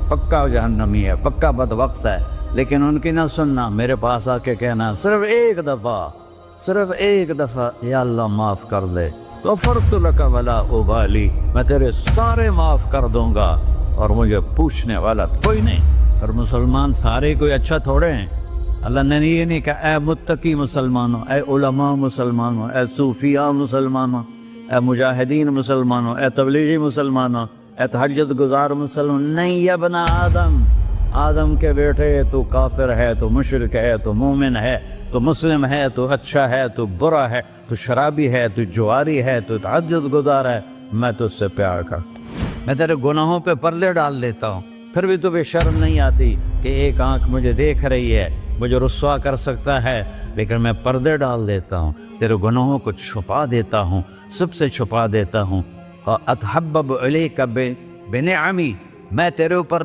پکا جہنمی ہے، پکا بدوقت ہے، لیکن ان کی نہ سننا، میرے پاس آ کے کہنا صرف ایک دفعہ یا اللہ معاف کر دے، غفرت لک ولا ابالی، میں تیرے سارے معاف کر دوں گا اور مجھے پوچھنے والا کوئی نہیں۔ اور مسلمان سارے کوئی اچھا تھوڑے ہیں، اللہ نے یہ نہیں کہا اے متقی مسلمانوں، اے علماء مسلمانوں، اے صوفیاء مسلمانوں، اے مجاہدین مسلمانوں، اے تبلیغی مسلمانوں، اے تہجد گزار مسلمان، نہیں یا ابن آدم کے بیٹے، تو کافر ہے، تو مشرک ہے، تو مومن ہے، تو مسلم ہے، تو اچھا ہے، تو برا ہے، تو شرابی ہے، تو جواری ہے، تو تہجد گزار ہے، میں تو اس سے پیار کرتا ہوں، میں تیرے گناہوں پہ پردے ڈال دیتا ہوں، پھر بھی تمہیں شرم نہیں آتی کہ ایک آنکھ مجھے دیکھ رہی ہے، مجھے رسوا کر سکتا ہے، لیکن میں پردے ڈال دیتا ہوں، تیرے گناہوں کو چھپا دیتا ہوں، سب سے چھپا دیتا ہوں، اور اتحبب الیک بنعمی، میں تیرے اوپر